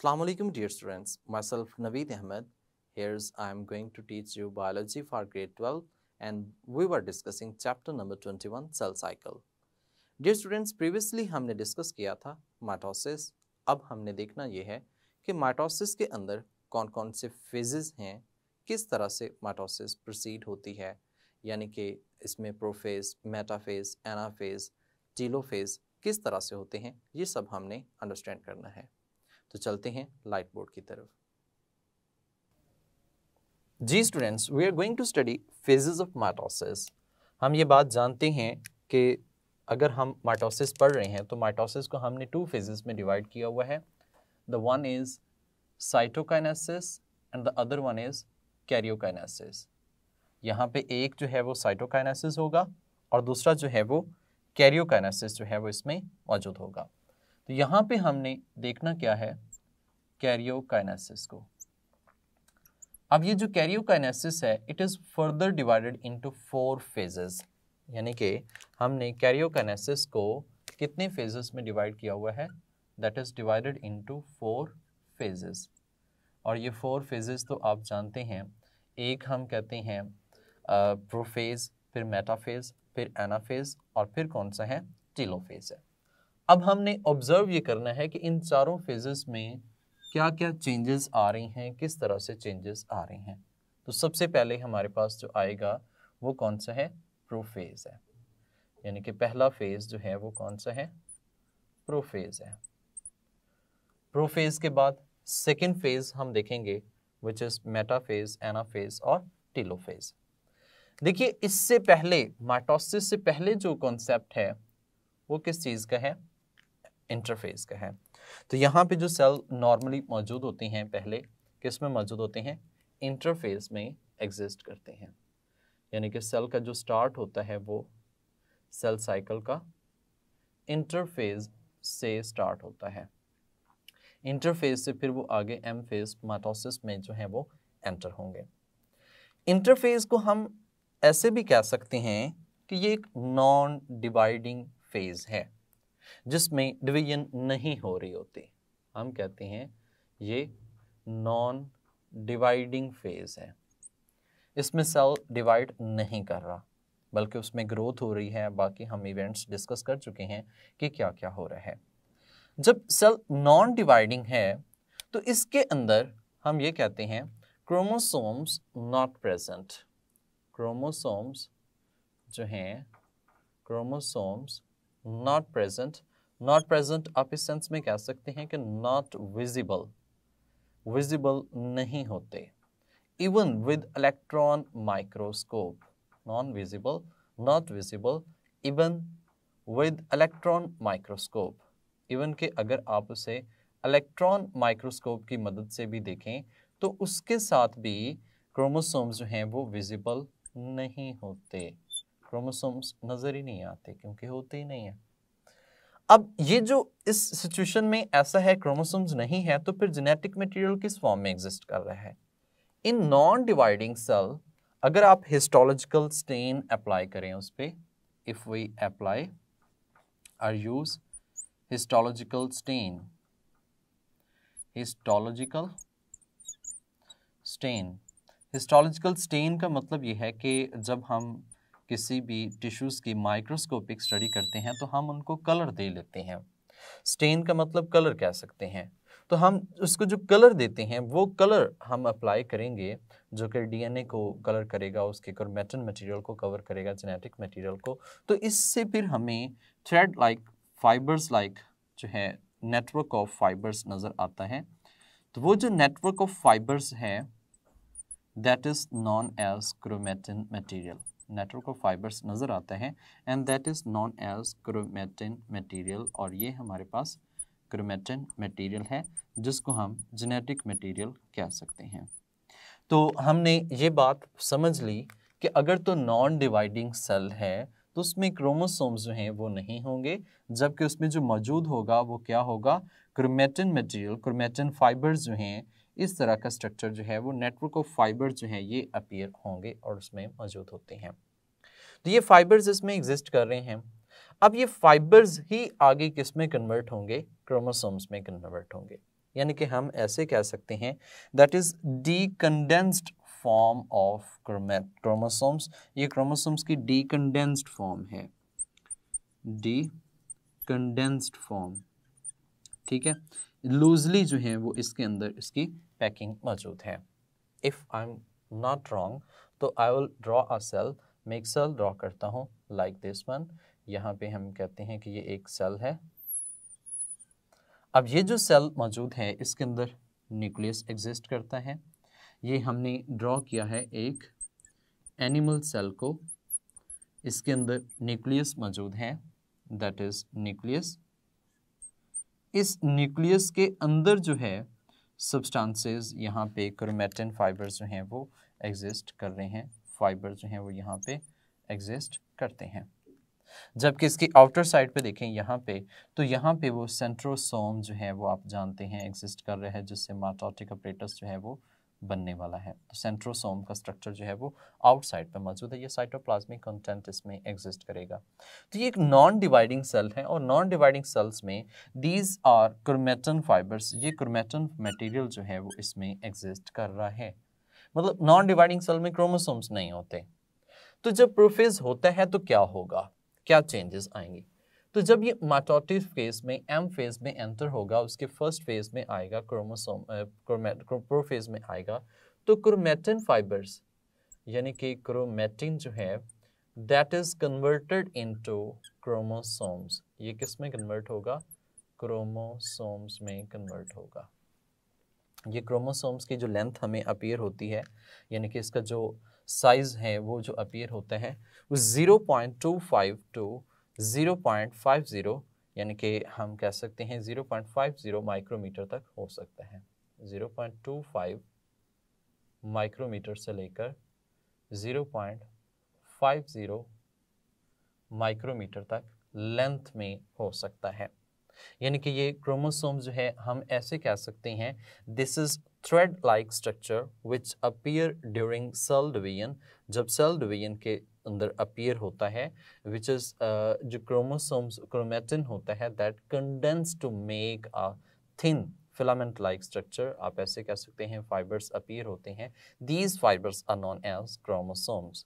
Assalamu alaikum dear students, myself Naveed Ahmed. Here's I am going to teach you biology for grade 12 and we were discussing chapter number 21 cell cycle. Dear students, previously हमने discuss किया था mitosis. अब हमने देखना ये है कि mitosis के अंदर कौन कौन से फेजेस हैं, किस तरह से माइटोसिस प्रोसीड होती है, यानी कि इसमें प्रोफेज, मेटाफेज, एनाफेज, टीलोफेज किस तरह से होते हैं, ये सब हमने अंडरस्टैंड करना है. तो चलते हैं लाइट बोर्ड की तरफ. जी students, we are going to study phases of mitosis. हम ये बात जानते हैं कि अगर हम माइटोसिस पढ़ रहे हैं तो माइटोसिस को हमने 2 फेजेस में डिवाइड किया हुआ है. The one is cytokinesis and the other one is karyokinesis. यहाँ पे एक जो है वो साइटोकाइनेसिस होगा और दूसरा जो है वो कैरियोकाइनेसिस जो है वो इसमें मौजूद होगा. तो यहाँ पे हमने देखना क्या है, कैरियोकाइनेसिस को. अब ये जो कैरियोकाइनेसिस है it is further divided into 4 phases, यानी कि हमने कैरियोकाइनेसिस को कितने फेजेस में डिवाइड किया हुआ है, that is divided into 4 phases. और ये 4 फेजेस तो आप जानते हैं, एक हम कहते हैं प्रोफेज, फिर मेटाफेज, फिर एनाफेज और फिर कौन सा है, टीलोफेज है. अब हमने ऑब्जर्व ये करना है कि इन चारों फेजेस में क्या क्या चेंजेस आ रही हैं, किस तरह से चेंजेस आ रही हैं. तो सबसे पहले हमारे पास जो आएगा वो कौन सा है, प्रोफेज है. यानी कि पहला फेज जो है वो कौन सा है, प्रोफेज है. प्रोफेज के बाद सेकेंड फेज हम देखेंगे विच इज मेटाफेज, एनाफेज और टीलोफेज. देखिए इससे पहले, माइटोसिस से पहले जो कॉन्सेप्ट है वो किस चीज़ का है, इंटरफेज का है. तो यहाँ पे जो सेल नॉर्मली मौजूद होते हैं पहले किस में मौजूद होते हैं, इंटरफेज में एग्जिस्ट करते हैं. यानी कि सेल का जो स्टार्ट होता है वो सेल साइकिल का इंटरफेज से स्टार्ट होता है. इंटरफेज से फिर वो आगे एम फेज माइटोसिस में जो है वो एंटर होंगे. इंटरफेज को हम ऐसे भी कह सकते हैं कि ये एक नॉन डिवाइडिंग फेज है जिसमें डिवीजन नहीं हो रही होती. हम कहते हैं ये नॉन डिवाइडिंग फेज है. इसमें सेल डिवाइड नहीं कर रहा बल्कि उसमें ग्रोथ हो रही है. बाकी हम इवेंट्स डिस्कस कर चुके हैं कि क्या क्या हो रहा है. जब सेल नॉन डिवाइडिंग है तो इसके अंदर हम ये कहते हैं क्रोमोसोम्स नॉट प्रेजेंट. क्रोमोसोम्स जो हैं, chromosomes not present. Not present आप इस सेंस में कह सकते हैं कि नॉट विजिबल, विजिबल नहीं होते. Even with electron microscope, non visible, not visible even with electron microscope. Even कि अगर आप उसे इलेक्ट्रॉन माइक्रोस्कोप की मदद से भी देखें तो उसके साथ भी क्रोमोसोम्स जो हैं वो विजिबल नहीं होते. क्रोमोसोम्स नज़र ही नहीं आते क्योंकि होते ही नहीं है. अब ये जो इस सिचुएशन में ऐसा है, क्रोमोसोम्स नहीं है, तो फिर जेनेटिक मटेरियल किस फॉर्म में एग्जिस्ट कर रहा है. इन नॉन डिवाइडिंग सेल अगर आप हिस्टोलॉजिकल स्टेन अप्लाई करें उस पर, इफ वी अप्लाई और use histological stain, histological stain. Histological stain का मतलब ये है कि जब हम किसी भी टिश्यूज़ की माइक्रोस्कोपिक स्टडी करते हैं तो हम उनको कलर दे लेते हैं. स्टेन का मतलब कलर कह सकते हैं. तो हम उसको जो कलर देते हैं वो कलर हम अप्लाई करेंगे जो कि डीएनए को कलर करेगा, उसके क्रोमैटिन मटेरियल को कवर करेगा, जेनेटिक मटेरियल को. तो इससे फिर हमें थ्रेड लाइक, फाइबर्स लाइक जो है नेटवर्क ऑफ फाइबर्स नज़र आता है. तो वो जो नेटवर्क ऑफ फाइबर्स है that is known as chromatin material. Network of fibres नज़र आता है and that is known as chromatin material. और ये हमारे पास क्रोमैटिन मटेरियल है जिसको हम जेनेटिक मटेरियल कह सकते हैं. तो हमने ये बात समझ ली कि अगर तो नॉन डिवाइडिंग सेल है तो उसमें क्रोमोसोम्स जो हैं वो नहीं होंगे, जबकि उसमें जो मौजूद होगा वो क्या होगा, क्रोमैटिन मटेरियल, क्रोमैटिन फाइबर्स जो हैं, इस तरह का स्ट्रक्चर जो है वो नेटवर्क ऑफ फाइबर्स जो है ये अपीयर होंगे और उसमें मौजूद होते हैं. तो ये फाइबर्स इसमें एग्जिस्ट कर रहे हैं. अब ये फाइबर्स ही आगे किस में कन्वर्ट होंगे, क्रोमोसोम्स में कन्वर्ट होंगे. यानी कि हम ऐसे कह सकते हैं that is decondensed form of chromosomes. ये क्रोमोसोम्स की डीकंडेंस्ड फॉर्म है, डीकंडेंस्ड फॉर्म, ठीक है। लूजली जो है वो इसके अंदर इसकी पैकिंग मौजूद है। If I am not wrong तो I will draw a cell, मैं एक सेल ड्रॉ करता हूँ लाइक दिस वन। यहाँ पे हम कहते हैं कि ये एक सेल है। अब ये जो सेल मौजूद है इसके अंदर न्यूक्लियस एग्जिस्ट करता है। ये हमने ड्रॉ किया है एक एनिमल सेल को, इसके अंदर न्यूक्लियस मौजूद है, दैट इज न्यूक्लियस। इस न्यूक्लियस के अंदर जो है सब्सटेंसेस, यहाँ पे क्रोमैटिन फाइबर्स जो हैं वो एग्जिस्ट कर रहे हैं, फाइबर जो हैं वो यहाँ पे एग्जिस्ट करते हैं। जबकि इसकी आउटर साइड पे देखें यहाँ पे, तो यहाँ पे वो सेंट्रोसोम जो है वो आप जानते हैं एग्जिस्ट कर रहा है, जिससे माइटोटिक अपरेटस जो है वो बनने वाला है। तो सेंट्रोसोम का स्ट्रक्चर जो है वो आउटसाइड पे मौजूद है, ये साइटोप्लाज्मिक कंटेंट इसमें एग्जिस्ट करेगा। तो ये एक नॉन डिवाइडिंग सेल है और नॉन डिवाइडिंग सेल्स में दीज आर क्रोमैटिन फाइबर्स, ये क्रोमैटिन मटेरियल जो है वो इसमें एग्जिस्ट कर रहा है। मतलब नॉन डिवाइडिंग सेल में क्रोमोसोम्स नहीं होते। तो जब प्रोफेज होता है तो क्या होगा, क्या चेंजेस आएंगे? तो जब ये माइटोटिक फेज में एम फेज में एंटर होगा, उसके फर्स्ट फेज में आएगा क्रोमोसोम, प्रोफेज में आएगा तो क्रोमैटिन फाइबर्स यानी कि क्रोमैटिन जो है that is converted into chromosomes. ये किस में कन्वर्ट होगा? क्रोमोसोम्स में कन्वर्ट होगा। ये क्रोमोसोम्स की जो लेंथ हमें अपीयर होती है, यानी कि इसका जो साइज है वो जो अपीयर होता है वो 0.25 टू 0.50, यानी कि हम कह सकते हैं 0.50 माइक्रोमीटर तक हो सकता है। 0.25 माइक्रोमीटर से लेकर 0.50 माइक्रोमीटर तक लेंथ में हो सकता है। यानी कि ये क्रोमोसोम जो है हम ऐसे कह सकते हैं this is thread like structure which appear during cell division. जब सेल डिवीजन के अंदर अपीयर होता है, विच इज जो क्रोमोसोम्स क्रोमैटिन होता है that condense to make a thin filament like structure. आप ऐसे कह सकते हैं फाइबर्स अपीयर होते हैं, these fibres are known as chromosomes.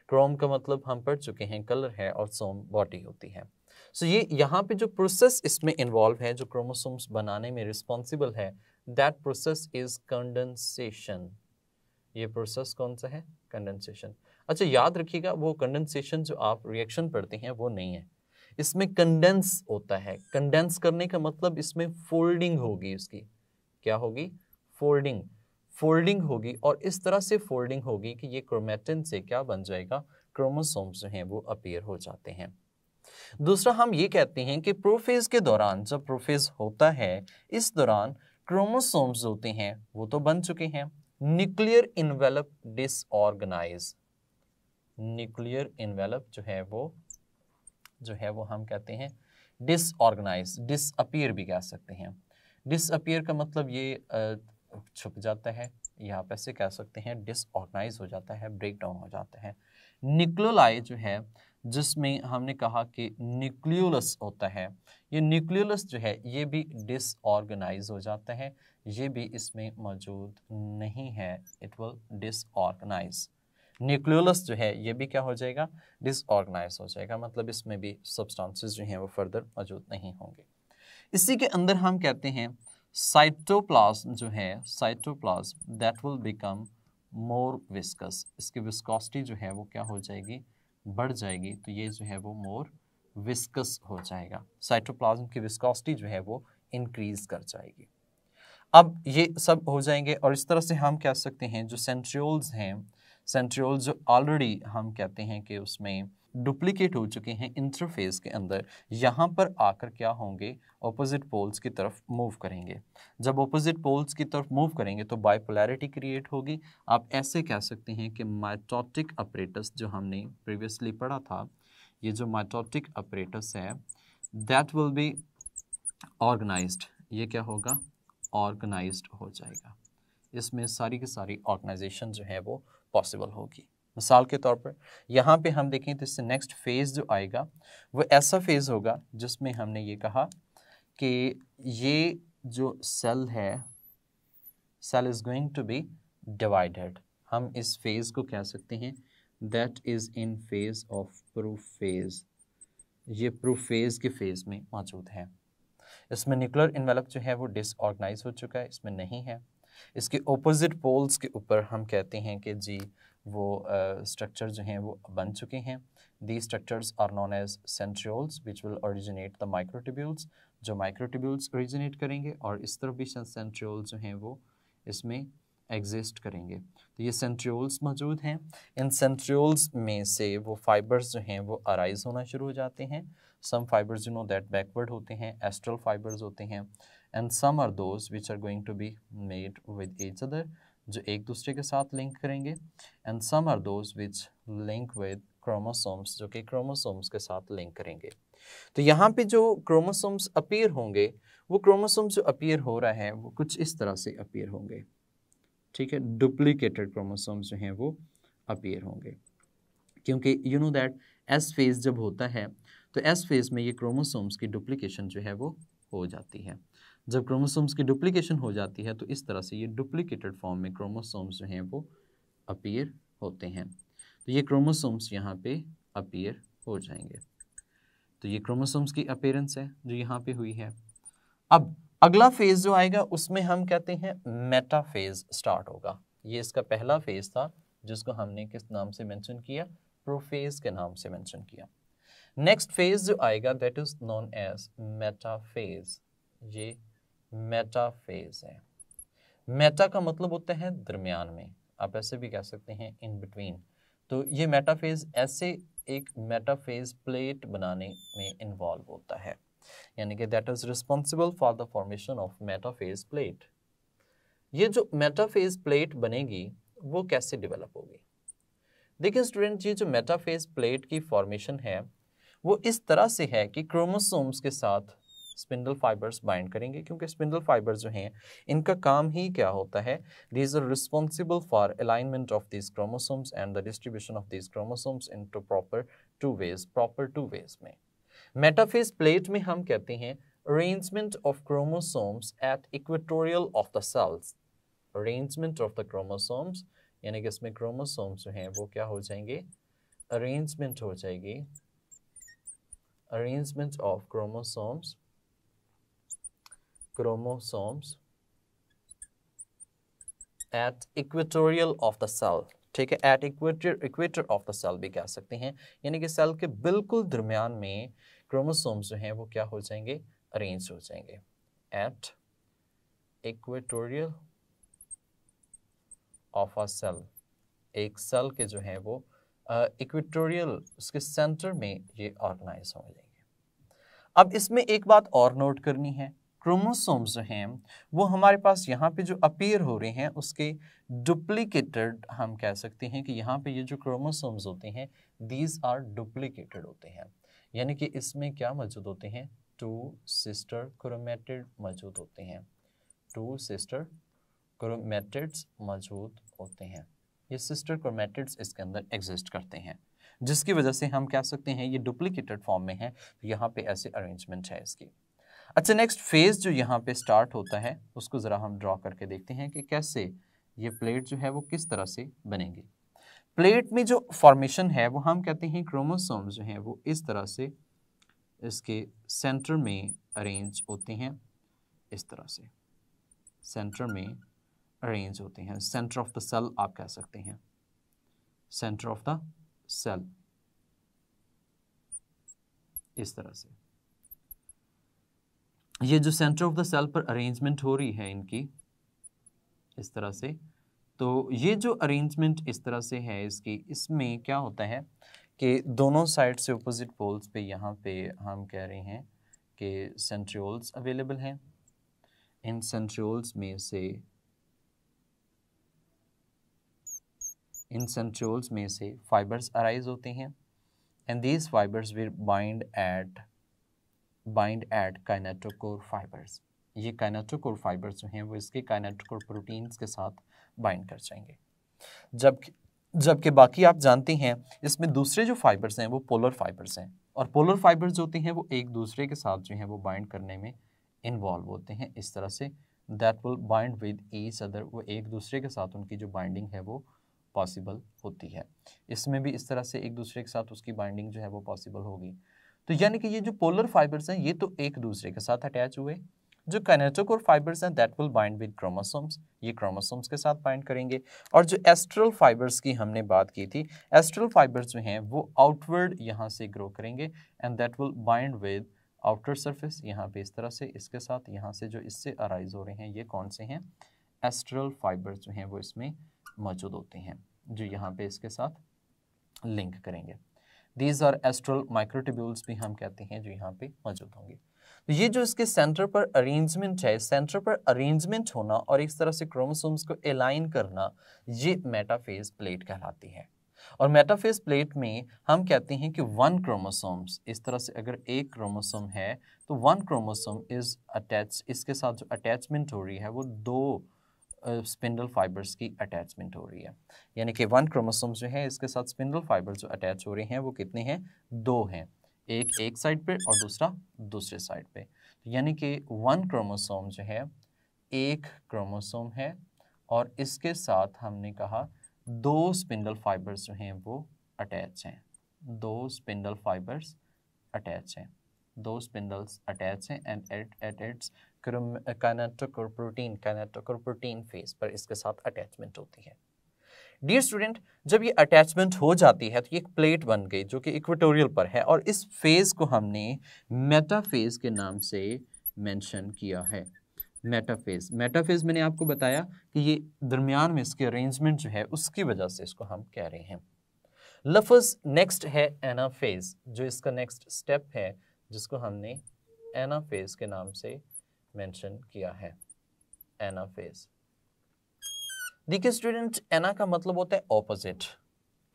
Chrome का मतलब हम पढ़ चुके हैं कलर है और सोम बॉडी होती है। सो ये यहाँ पे जो प्रोसेस इसमें इन्वॉल्व है, जो क्रोमोसोम्स बनाने में रिस्पॉन्सिबल है, दैट प्रोसेस इज कंडेंसेशन। ये प्रोसेस कौन सा है? कंडेंसेशन। अच्छा याद रखिएगा, वो कंडेंसेशन जो आप रिएक्शन पढ़ते हैं वो नहीं है, इसमें कंडेंस होता है। कंडेंस करने का मतलब इसमें फोल्डिंग होगी, उसकी क्या होगी? फोल्डिंग। फोल्डिंग होगी और इस तरह से फोल्डिंग होगी कि ये क्रोमैटिन से क्या बन जाएगा? क्रोमोसोम्स जो हैं वो अपीयर हो जाते हैं। दूसरा हम ये कहते हैं कि प्रोफेज के दौरान, जब प्रोफेज होता है इस दौरान क्रोमोसोम्स होते हैं वो तो बन चुके हैं, nuclear envelope disorganise. Nuclear envelope जो है वो हम कहते हैं डिसऑर्गेनाइज, डिसअपीयर भी कह सकते हैं। डिसअपीयर का मतलब ये छुप जाता है, या आप ऐसे कह सकते हैं डिसऑर्गेनाइज हो जाता है, ब्रेक डाउन हो जाता है। न्यूक्लियोलाई जो है, जिसमें हमने कहा कि न्यूक्लियोलस होता है, ये न्यूक्लियोलस जो है ये भी डिसऑर्गेनाइज हो जाता है, ये भी इसमें मौजूद नहीं है, इट विल डिसऑर्गेनाइज। न्यूक्लियोलस जो है ये भी क्या हो जाएगा? डिसऑर्गेनाइज हो जाएगा, मतलब इसमें भी सब्सटेंसेस जो हैं वो फर्दर मौजूद नहीं होंगे। इसी के अंदर हम कहते हैं साइटोप्लाज्म जो है, cytoplasm that will become more viscous. इसकी विस्कोसिटी जो है वो क्या हो जाएगी? बढ़ जाएगी। तो ये जो है वो मोर विस्कस हो जाएगा, साइटोप्लाज्म की विस्कोसिटी जो है वो इंक्रीज कर जाएगी। अब ये सब हो जाएंगे और इस तरह से हम कह सकते हैं जो सेंट्रियोल्स हैं, सेंट्रियोल्स जो ऑलरेडी हम कहते हैं कि उसमें डुप्लीकेट हो चुके हैं इंटरफेस के अंदर, यहाँ पर आकर क्या होंगे? ऑपोजिट पोल्स की तरफ मूव करेंगे। जब ऑपोजिट पोल्स की तरफ मूव करेंगे तो बाइपोलैरिटी क्रिएट होगी। आप ऐसे कह सकते हैं कि माइटोटिक अपरेटस जो हमने प्रीवियसली पढ़ा था, ये जो माइटोटिक अपरेटस है दैट विल बी ऑर्गेनाइज्ड। ये क्या होगा? ऑर्गेनाइज्ड हो जाएगा। इसमें सारी की सारी ऑर्गेनाइजेशन जो है वो पॉसिबल होगी। मिसाल के तौर पर यहाँ पे हम देखें तो इससे नेक्स्ट फेज़ जो आएगा वो ऐसा फेज़ होगा जिसमें हमने ये कहा कि ये जो सेल है, cell is going to be divided. हम इस फेज को कह सकते हैं that is in phase of prophase. ये प्रोफेज के फेज में मौजूद है। इसमें न्यूक्लियर इन्वेलप जो है वो डिसऑर्गेनाइज हो चुका है, इसमें नहीं है। इसके ऑपोजिट पोल्स के ऊपर हम कहते हैं कि जी वो स्ट्रक्चर जो हैं वो बन चुके हैं। The structures are known as centrioles which will originate the microtubules, जो माइक्रोट्यूब्यूल्स ओरिजिनेट करेंगे, और इस तरफ भी सेंट्रियोल्स जो हैं वो इसमें एग्जिस्ट करेंगे। तो ये सेंट्रियोल्स मौजूद हैं। इन सेंट्रियोल्स में से वो फाइबर्स जो हैं वो अराइज होना शुरू हो जाते हैं। Some fibres you know that backward होते हैं, एस्ट्रल फाइबर्स होते हैं, and some are those which are going to be made with each other, जो एक दूसरे के साथ लिंक करेंगे, and some are those which link with chromosomes, जो कि क्रोमोसोम्स के साथ लिंक करेंगे। तो यहाँ पे जो क्रोमोसोम्स अपीयर होंगे, वो क्रोमोसोम्स जो अपीयर हो रहा है वो कुछ इस तरह से अपीयर होंगे, ठीक है। डुप्लीकेटेड क्रोमोसोम्स जो हैं वो अपीयर होंगे, क्योंकि you know that S phase जब होता है तो एस फेज में ये क्रोमोसोम्स की डुप्लीकेशन जो है वो हो जाती है। जब क्रोमोसोम्स की डुप्लीकेशन हो जाती है तो इस तरह से ये डुप्लीकेटेड फॉर्म में क्रोमोसोम्स जो हैं वो अपीयर होते हैं। तो ये क्रोमोसोम्स यहाँ पे अपीयर हो जाएंगे। तो ये क्रोमोसोम्स की अपीयरेंस है जो यहाँ पे हुई है। अब अगला फेज जो आएगा उसमें हम कहते हैं मेटा फेज स्टार्ट होगा। ये इसका पहला फेज था जिसको हमने किस नाम से मेंशन किया, प्रोफेज के नाम से मेंशन किया। नेक्स्ट फेज जो आएगा that is known as meta phase. ये मेटा फेज है। मेटा का मतलब होता है दरमियान में, आप ऐसे भी कह सकते हैं इन बिटवीन। तो ये मेटा फेज ऐसे एक मेटा फेज प्लेट बनाने में इन्वॉल्व होता है, यानी कि that is responsible for the formation of metaphase plate. ये जो मेटाफेज प्लेट बनेगी वो कैसे डेवलप होगी? देखिए स्टूडेंट, ये जो मेटाफेज प्लेट की फॉर्मेशन है वो इस तरह से है कि क्रोमोसोम्स के साथ स्पिंडल फाइबर्स बाइंड करेंगे, क्योंकि स्पिंडल फाइबर्स जो हैं इनका काम ही क्या होता है, these are responsible for alignment of these chromosomes and the distribution of these chromosomes into proper two ways में। मेटाफेज प्लेट में हम कहते हैं arrangement of chromosomes at equatorial of the cells. Arrangement of the chromosomes यानी कि इसमें chromosomes जो हैं वो क्या हो जाएंगे, अरेंजमेंट हो जाएगी, arrangement of chromosomes at equatorial of the cell, ठीक है। At equator of the cell भी कह सकते हैं, यानी कि सेल के बिल्कुल दरमियान में क्रोमोसोम्स जो हैं वो क्या हो जाएंगे, अरेंज हो जाएंगे। At equatorial of a cell, एक सेल के जो है वो इक्वेटोरियल उसके सेंटर में ये ऑर्गेनाइज हो जाएंगे। अब इसमें एक बात और नोट करनी है, क्रोमोसोम्स जो हैं वो हमारे पास यहाँ पे जो अपीयर हो रहे हैं उसके डुप्लीकेटेड हम कह सकते हैं कि यहाँ पे ये जो क्रोमोसोम्स होते हैं दीज आर डुप्लीकेटेड होते हैं, यानी कि इसमें क्या मौजूद होते हैं, टू सिस्टर क्रोमेटिड मौजूद होते हैं, टू सिस्टर क्रोमेटिड्स मौजूद होते हैं। ये सिस्टर क्रोमेटिड्स इसके अंदर एग्जिस्ट करते हैं, जिसकी वजह से हम कह सकते हैं ये डुप्लीकेटेड फॉर्म में है, तो यहाँ पे ऐसे अरेंजमेंट है इसकी। अच्छा, नेक्स्ट फेज जो यहाँ पे स्टार्ट होता है उसको ज़रा हम ड्रॉ करके देखते हैं कि कैसे ये प्लेट जो है वो किस तरह से बनेगी। प्लेट में जो फॉर्मेशन है वो हम कहते हैं क्रोमोसोम्स जो हैं वो इस तरह से इसके सेंटर में अरेंज होते हैं, इस तरह से सेंटर में अरेंज होते हैं। सेंटर ऑफ द सेल आप कह सकते हैं, सेंटर ऑफ द सेल इस तरह से। ये जो सेंटर ऑफ द सेल पर अरेंजमेंट हो रही है इनकी इस तरह से, तो ये जो अरेंजमेंट इस तरह से है इसकी, इसमें क्या होता है कि दोनों साइड से अपोजिट पोल्स पे यहाँ पे हम कह रहे हैं कि सेंट्रियोल्स अवेलेबल हैं। इन सेंट्रियोल्स में से फाइबर्स अराइज होते हैं and these fibres will bind at kinetochore fibres. ये काइनेटोकोर फाइबर्स जो हैं वो इसके काइनेटोकोर प्रोटीन्स के साथ बाइंड कर जाएंगे। जबकि बाकी आप जानते हैं इसमें दूसरे जो फाइबर्स हैं वो पोलर फाइबर्स हैं, और पोलर फाइबर्स जो होते हैं वो एक दूसरे के साथ जो हैं वो बाइंड करने में इन्वॉल्व होते हैं इस तरह से, that will bind with each other, वो एक दूसरे के साथ उनकी जो बाइंडिंग है वो पॉसिबल होती है। इसमें भी इस तरह से एक दूसरे के साथ उसकी बाइंडिंग जो है वो पॉसिबल होगी। तो यानी कि ये जो पोलर फाइबर्स हैं ये तो एक दूसरे के साथ अटैच हुए, जो काइनेटोकोर फाइबर्स हैं that will bind with chromosomes, ये क्रोमोसोम्स के साथ बाइंड करेंगे। और जो एस्ट्रल फाइबर्स की हमने बात की थी, एस्ट्रल फाइबर्स जो हैं वो आउटवर्ड यहाँ से ग्रो करेंगे and that will bind with outer surface, यहाँ पे इस तरह से इसके साथ, यहाँ से जो इससे अराइज हो रहे हैं ये कौन से हैं, एस्ट्रल फाइबर्स जो हैं वो इसमें मौजूद होते हैं, जो यहाँ पे इसके साथ लिंक करेंगे। दीज आर एस्ट्रल माइक्रोट्यूब्यूल्स भी हम कहते हैं जो यहाँ पे मौजूद होंगे। तो ये जो इसके सेंटर पर अरेंजमेंट है, सेंटर पर अरेंजमेंट होना और इस तरह से क्रोमोसोम्स को अलाइन करना, ये मेटाफेज प्लेट कहलाती है। और मेटाफेज प्लेट में हम कहते हैं कि वन क्रोमोसोम्स, इस तरह से अगर एक क्रोमोसोम है तो वन क्रोमोसोम इज अटैच, इसके साथ जो अटैचमेंट हो रही है वो दो स्पिंडल फाइबर्स की अटैचमेंट हो रही है। यानी कि वन क्रोमोसोम जो है इसके साथ स्पिंडल फाइबर जो अटैच हो रहे हैं वो कितने हैं, दो हैं, एक साइड पे और दूसरा दूसरे साइड पे। तो यानी कि वन क्रोमोसोम जो है एक क्रोमोसोम है और इसके साथ हमने कहा दो स्पिंडल फाइबर्स जो हैं वो अटैच हैं, दो स्पिंडल फाइबर्स अटैच हैं, दो स्पिंडल्स अटैच हैं and at its kinetochore protein phase पर इसके साथ अटैचमेंट होती है। डियर स्टूडेंट, जब ये अटैचमेंट हो जाती है तो ये एक प्लेट बन गई जो कि इक्वेटोरियल पर है और इस फेज को हमने मेटाफेज के नाम से मेंशन किया है। मेटाफेज, मेटाफेज मैंने आपको बताया कि ये दरमियान में इसके अरेंजमेंट जो है उसकी वजह से इसको हम कह रहे हैं। लफ्ज नेक्स्ट है एनाफेज, जो इसका नेक्स्ट स्टेप है जिसको हमने एनाफेज के नाम से मेंशन किया है, एनाफेज। देखिए स्टूडेंट, एना का मतलब होता है ऑपोजिट,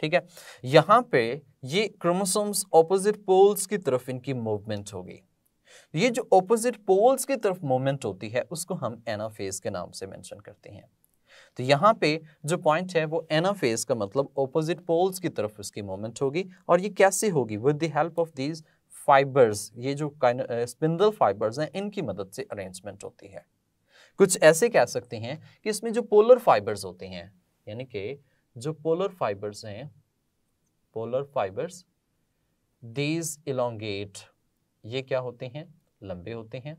ठीक है। यहां पे ये क्रोमोसोम्स ऑपोजिट पोल्स की तरफ इनकी मूवमेंट होगी। ये जो ऑपोजिट पोल्स की तरफ मूवमेंट होती है उसको हम एनाफेज के नाम से मेंशन करते हैं। तो यहाँ पे जो पॉइंट है वो एनाफेज का मतलब ऑपोजिट पोल्स की तरफ उसकी मूवमेंट होगी। और ये कैसे होगी, with the help of these fibres, ये जो स्पिंडल फाइबर्स हैं इनकी मदद से अरेंजमेंट होती है। कुछ ऐसे कह सकते हैं कि इसमें जो पोलर फाइबर्स होते हैं, यानी कि जो पोलर फाइबर्स हैं, पोलर फाइबर्स दीज इलोंगेट, ये क्या होते हैं, लंबे होते हैं,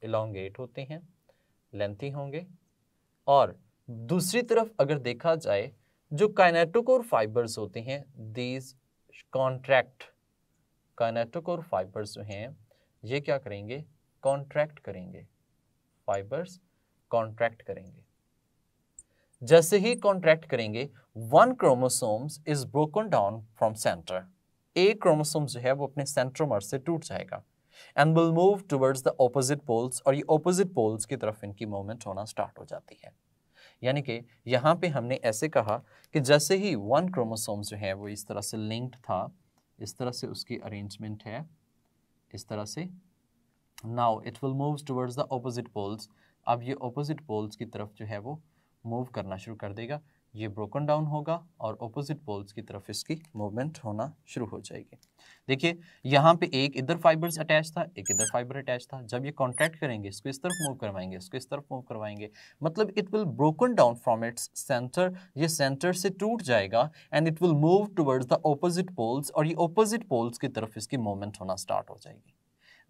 इलोंगेट होते हैं, लेंथी होंगे। और दूसरी तरफ अगर देखा जाए जो काइनेटोकोर फाइबर्स होते हैं दीज कॉन्ट्रैक्ट, काइनेटोकोर फाइबर्स जो हैं ये क्या करेंगे, कॉन्ट्रैक्ट करेंगे, फाइबर्स कॉन्ट्रैक्ट करेंगे। जैसे ही कॉन्ट्रैक्ट करेंगे one chromosomes is broken down from centre, एक क्रोमोसोम जो है वो अपने सेंट्रोमर से टूट जाएगा and will move towards the opposite poles, और ये ऑपोजिट पोल्स की तरफ इनकी मूवमेंट होना स्टार्ट हो जाती है। यानी कि यहाँ पे हमने ऐसे कहा कि जैसे ही वन क्रोमोसोम जो है वो इस तरह से लिंक्ड था, इस तरह से उसकी अरेंजमेंट है, इस तरह से, now it will move towards the opposite poles, अब ये ऑपोजिट पोल्स की तरफ जो है वो मूव करना शुरू कर देगा, ये ब्रोकन डाउन होगा और ऑपोजिट पोल्स की तरफ इसकी मूवमेंट होना शुरू हो जाएगी। देखिए यहाँ पे एक इधर फाइबर्स अटैच था, एक इधर फाइबर अटैच था, जब ये कॉन्ट्रैक्ट करेंगे इसको इस तरफ मूव करवाएंगे, इसको इस तरफ मूव करवाएंगे, मतलब it will broken down from its centre, ये सेंटर से टूट जाएगा and it will move towards the opposite poles, और ये ऑपोजिट पोल्स की तरफ इसकी मूवमेंट होना स्टार्ट हो जाएगी।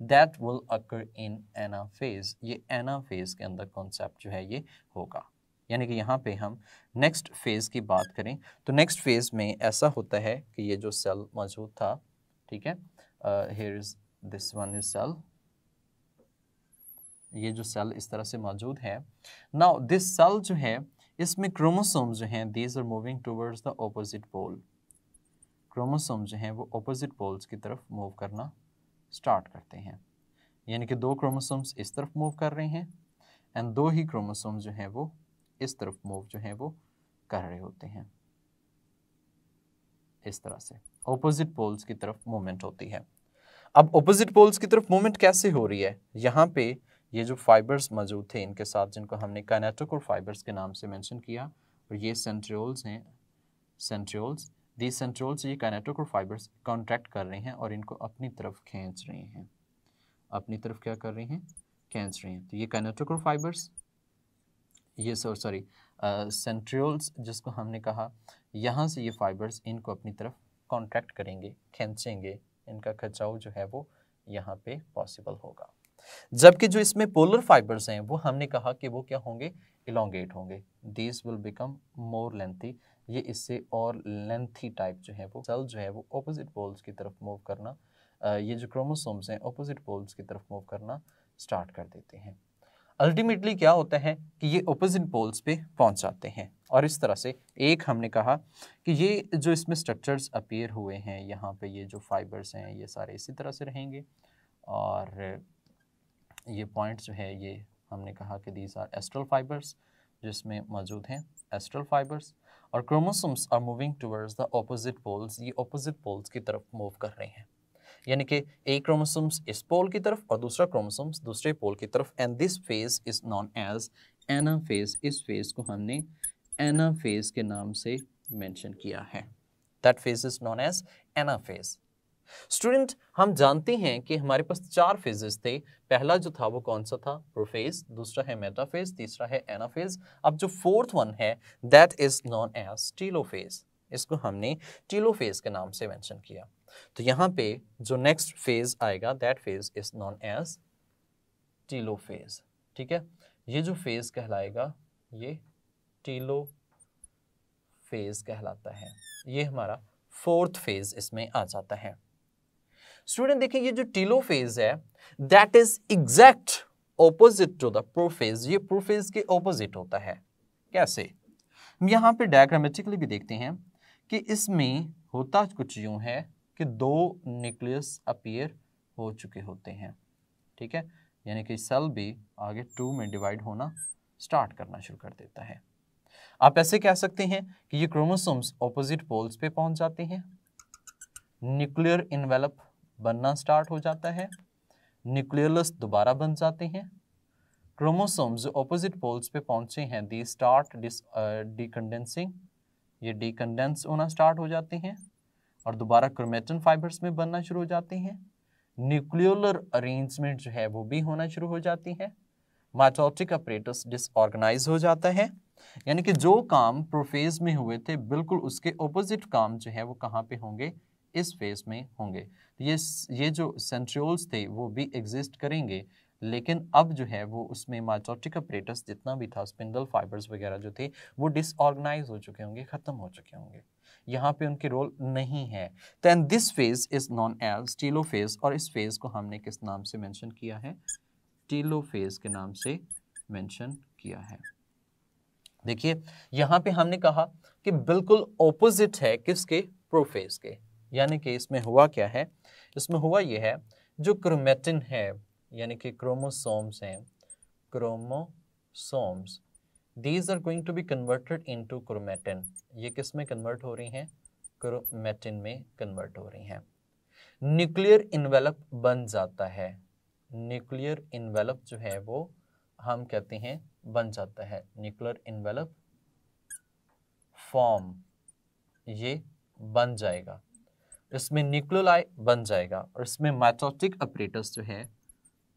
That will occur in anaphase, ये एनाफेज के अंदर कॉन्सेप्ट जो है ये होगा। यानी कि यहाँ पे हम नेक्स्ट फेज की बात करें तो नेक्स्ट फेज में ऐसा होता है कि ये जो सेल मौजूद था, ठीक है, here is this one is cell, ये जो सेल इस तरह से मौजूद है। नाउ दिस सेल जो है इसमें क्रोमोसोम्स जो हैं these are moving towards the opposite pole, chromosome जो हैं वो ऑपोजिट पोल्स की तरफ मूव करना स्टार्ट करते हैं। यानी कि दो क्रोमोसोम्स इस तरफ मूव कर रहे हैं एंड दो ही क्रोमोसोम जो हैं वो इस तरफ मूव जो है वो कर रहे होते हैं, इस तरह से ऑपोजिट पोल्स की तरफ मूवमेंट होती है। अब ऑपोजिट पोल्स की तरफ मूवमेंट कैसे हो रही है, यहाँ पे ये जो फाइबर्स मौजूद थे इनके साथ, जिनको हमने काइनेटोकोर फाइबर्स के नाम से मेंशन किया, और ये सेंट्रियोल्स हैं, सेंट्रियोल्स, दी सेंट्रियोल्स, ये काइनेटोकोर फाइबर्स कॉन्ट्रैक्ट कर रहे हैं और इनको अपनी तरफ खींच रहे हैं, अपनी तरफ क्या कर रहे हैं, खींच रहे हैं। तो ये काइनेटोकोर फाइबर्स, ये सॉरी सेंट्रियोल्स जिसको हमने कहा, यहाँ से ये फाइबर्स इनको अपनी तरफ कॉन्ट्रैक्ट करेंगे, खींचेंगे, इनका खिंचाव जो है वो यहाँ पे पॉसिबल होगा। जबकि जो इसमें पोलर फाइबर्स हैं वो हमने कहा कि वो क्या होंगे, इलोंगेट होंगे, this will become more lengthy, ये इससे और लेंथी टाइप जो है वो सेल जो है वो ऑपोजिट पोल्स की तरफ मूव करना, ये जो क्रोमोसोम्स हैं ऑपोजिट पोल्स की तरफ मूव करना स्टार्ट कर देते हैं। अल्टीमेटली क्या होता है कि ये ऑपोजिट पोल्स पे पहुंच जाते हैं, और इस तरह से एक हमने कहा कि ये जो इसमें स्ट्रक्चर्स अपीयर हुए हैं यहाँ पे, ये जो फाइबर्स हैं ये सारे इसी तरह से रहेंगे, और ये पॉइंट्स जो है ये हमने कहा कि दीज आर एस्ट्रल फाइबर्स जिसमें मौजूद हैं एस्ट्रल फाइबर्स, और chromosomes are moving towards the opposite poles, ये ऑपोजिट पोल्स की तरफ मूव कर रहे हैं, यानी कि एक क्रोमोसोम्स इस पोल की तरफ और दूसरा क्रोमोसोम्स दूसरे पोल की तरफ, and this phase is known as anaphase, इस फेज को हमने एनाफेज के नाम से मेंशन किया है, that phase is known as anaphase. Student, हम जानते हैं कि हमारे पास 4 फेजेस थे, पहला जो था वो कौन सा था, प्रोफेज, दूसरा है मेटाफेज, तीसरा है एनाफेज, अब जो फोर्थ वन है that is known as telophase, इसको हमने टीलोफेज के नाम से मेंशन किया। तो यहाँ पे जो नेक्स्ट फेज आएगा that phase is known as telophase, ठीक है, ये जो फेज कहलाएगा ये टीलोफेज कहलाता है, ये हमारा फोर्थ फेज इसमें आ जाता है। स्टूडेंट देखिए ये जो टीलोफेज है that is exact opposite to the prophase, ये प्रोफेज के ऑपोजिट होता है। कैसे, हम यहाँ पे डायग्रामेटिकली भी देखते हैं कि इसमें होता कुछ यूं है कि 2 न्यूक्लियस अपीयर हो चुके होते हैं, ठीक है, यानी कि सेल भी आगे 2 में डिवाइड होना स्टार्ट करना शुरू कर देता है। आप ऐसे कह सकते हैं कि ये क्रोमोसोम्स ऑपोजिट पोल्स पे पहुंच जाते हैं, न्यूक्लियर इन्वेलप बनना स्टार्ट हो जाता है, न्यूक्लियस दोबारा बन जाते हैं, क्रोमोसोम्स जो ऑपोजिट पोल्स पे पहुंचे हैं दी स्टार्ट डीकंडेंसिंग, ये डीकंडेंस होना स्टार्ट हो जाते हैं और दोबारा क्रोमेटिन फाइबर्स में बनना शुरू हो जाते हैं, न्यूक्लियोलर अरेंजमेंट जो है वो भी होना शुरू हो जाती है, माइटोटिक अपरेटस डिसऑर्गेनाइज हो जाता है, यानी कि जो काम प्रोफेज में हुए थे बिल्कुल उसके ऑपोजिट काम जो है वो कहाँ पे होंगे, इस फेज में होंगे। ये जो सेंट्रियोल्स थे वो भी एग्जिस्ट करेंगे, लेकिन अब जो है वो उसमें माइटोटिक अपरेटस जितना भी था, स्पिंडल फाइबर्स वगैरह जो थे वो डिसऑर्गेनाइज हो चुके होंगे, खत्म हो चुके होंगे, यहाँ पे उनकी रोल नहीं है। Then this phase is known as telophase, और इस फेज को हमने किस नाम से मेंशन किया है, टीलोफेज के नाम से मेंशन किया है। देखिए यहाँ पे हमने कहा कि बिल्कुल ऑपोजिट है किसके, प्रोफेज के, यानी कि इसमें हुआ क्या है, इसमें हुआ ये है जो क्रोमेटिन है यानी कि क्रोमोसोम्स हैं, chromosomes these are going to be converted into chromatin, ये किस में कन्वर्ट हो रही हैं, क्रोमेटिन में कन्वर्ट हो रही हैं, न्यूक्लियर इन्वेलप बन जाता है, न्यूक्लियर इन्वेलप जो है वो हम कहते हैं बन जाता है, न्यूक्लियर इन्वेलप फॉर्म ये बन जाएगा, इसमें न्यूक्लियोलाई बन जाएगा और इसमें माइटोटिक अपरेटस जो है,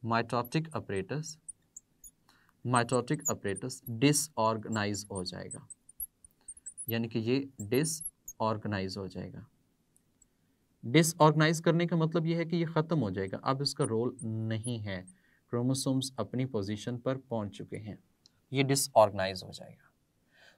माइटोटिक अपरेटस डिसऑर्गेनाइज हो जाएगा, यानी कि ये डिसऑर्गेनाइज हो जाएगा। डिसऑर्गेनाइज करने का मतलब ये है कि ये खत्म हो जाएगा, अब इसका रोल नहीं है, क्रोमोसोम्स अपनी पोजीशन पर पहुंच चुके हैं, ये डिसऑर्गेनाइज हो जाएगा।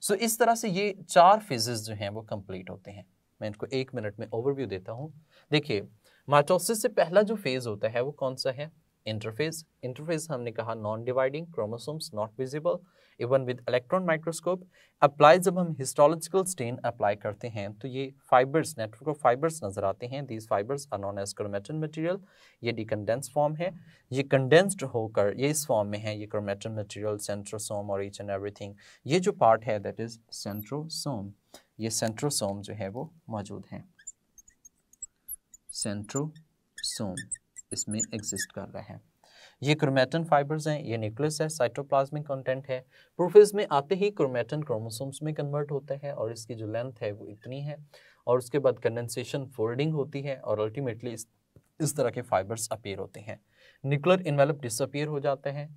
सो इस तरह से ये 4 फेजेस जो हैं वो कंप्लीट होते हैं। मैं इनको 1 मिनट में ओवरव्यू देता हूँ। देखिए माइटोसिस से पहला जो फेज होता है वो कौन सा है, इंटरफेज। इंटरफेज हमने कहा non dividing, chromosomes not visible even with electron microscope. Apply जब हम हिस्टोलॉजिकल स्टेन अप्लाई करते हैं तो ये फाइबर्स, नेटवर्क ऑफ फाइबर्स नजर आते हैं, these fibres are known as chromatin material, ये डिकंडेंस फॉर्म है, ये कंडेंस्ड होकर ये इस फॉर्म में है, ये क्रोमेटिन मटेरियल, सेंट्रोसोम और ईच एंड एवरीथिंग, ये जो पार्ट है दैट इज सेंट्रोसोम, ये सेंट्रोसोम जो है वो मौजूद हैं, सेंट्रोसोम इसमें एग्जिस्ट कर रहा है, ये क्रोमेटिन फाइबर्स हैं, ये न्यूक्लियस है, साइटोप्लाज्मिक कंटेंट है, प्रोफेज में आते ही क्रोमेटिन क्रोमोसोम्स में कन्वर्ट होता है और इसकी जो लेंथ है वो इतनी है, और उसके बाद कंडेंसेशन फोल्डिंग होती है और अल्टीमेटली इस तरह के फाइबर्स अपीयर होते हैं। न्यूक्लियर इन्वेलप डिसअपियर हो जाते हैं,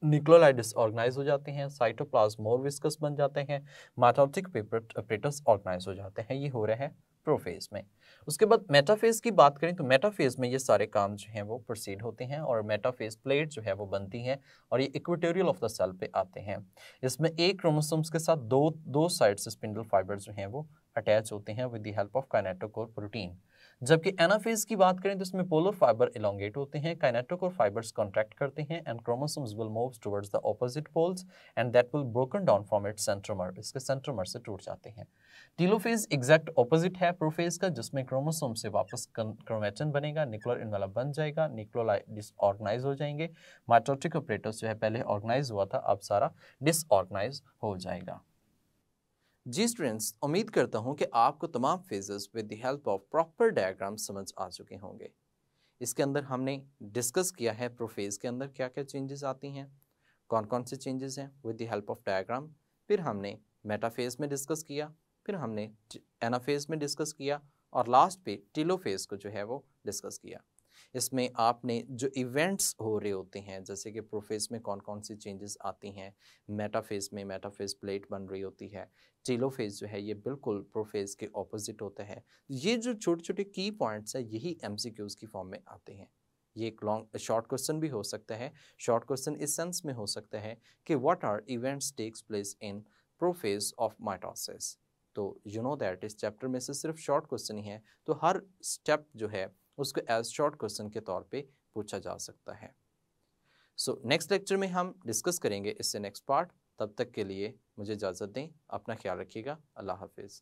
न्यूक्लियोलाई डिसऑर्गेनाइज हो जाते हैं, साइटोप्लाज्म मोर विस्कस बन जाते हैं, माइटोटिक apparatus ऑर्गेनाइज हो जाते हैं। ये हो रहा है प्रोफेज में। उसके बाद मेटाफेज की बात करें तो मेटाफेज में ये सारे काम जो हैं वो प्रोसीड होते हैं और मेटाफेज प्लेट जो है वो बनती है और ये इक्वेटोरियल ऑफ द सेल पे आते हैं। इसमें एक क्रोमोसोम्स के साथ दो साइड से स्पिंडल फाइबर्स जो हैं वो अटैच होते हैं with the help of kinetochore protein. जबकि एनाफेज की बात करें तो इसमें पोलर फाइबर इलोंगेट होते हैं, काइनेटोकोर फाइबर्स कॉन्ट्रैक्ट करते हैं and chromosomes will move towards the opposite poles and that will broken down from its centromere, इसके सेंट्रोमर से टूट जाते हैं। टीलोफेज एग्जैक्ट ऑपोजिट है प्रोफेज का, जिसमें क्रोमोसोम से वापस क्रोमैटिन बनेगा, न्यूक्लियर इन्वेलप बन जाएगा, न्यूक्लियोलाई डिसऑर्गेनाइज हो जाएंगे, माइटोटिक apparatus जो है पहले ऑर्गेनाइज हुआ था अब सारा डिसऑर्गेनाइज हो जाएगा। जी स्टूडेंट्स, उम्मीद करता हूं कि आपको तमाम phases with the help of proper diagram समझ आ चुके होंगे। इसके अंदर हमने डिस्कस किया है प्रोफेज के अंदर क्या क्या चेंजेस आती हैं, कौन कौन से चेंजेस हैं with the help of diagram. फिर हमने मेटाफेज में डिस्कस किया, फिर हमने एनाफेज में डिस्कस किया और लास्ट पे टीलोफेज को जो है वो डिस्कस किया। इसमें आपने जो इवेंट्स हो रहे होते हैं जैसे कि प्रोफेज में कौन कौन सी चेंजेस आती हैं, मेटाफेज में मेटाफेज प्लेट बन रही होती है, टीलोफेज जो है ये बिल्कुल प्रोफेज के ऑपोजिट होता है। ये जो छोटे छोटे की पॉइंट्स है यही एमसीक्यूज की फॉर्म में आते हैं। ये एक लॉन्ग शॉर्ट क्वेश्चन भी हो सकता है। शॉर्ट क्वेश्चन इस सेंस में हो सकता है कि what are events takes place in prophase of mitosis. तो यू नो दैट इस चैप्टर में से सिर्फ शॉर्ट क्वेश्चन ही है, तो हर स्टेप जो है उसको एज शॉर्ट क्वेश्चन के तौर पे पूछा जा सकता है। सो नेक्स्ट लेक्चर में हम डिस्कस करेंगे इससे नेक्स्ट पार्ट। तब तक के लिए मुझे इजाज़त दें, अपना ख्याल रखिएगा, अल्लाह हाफिज़।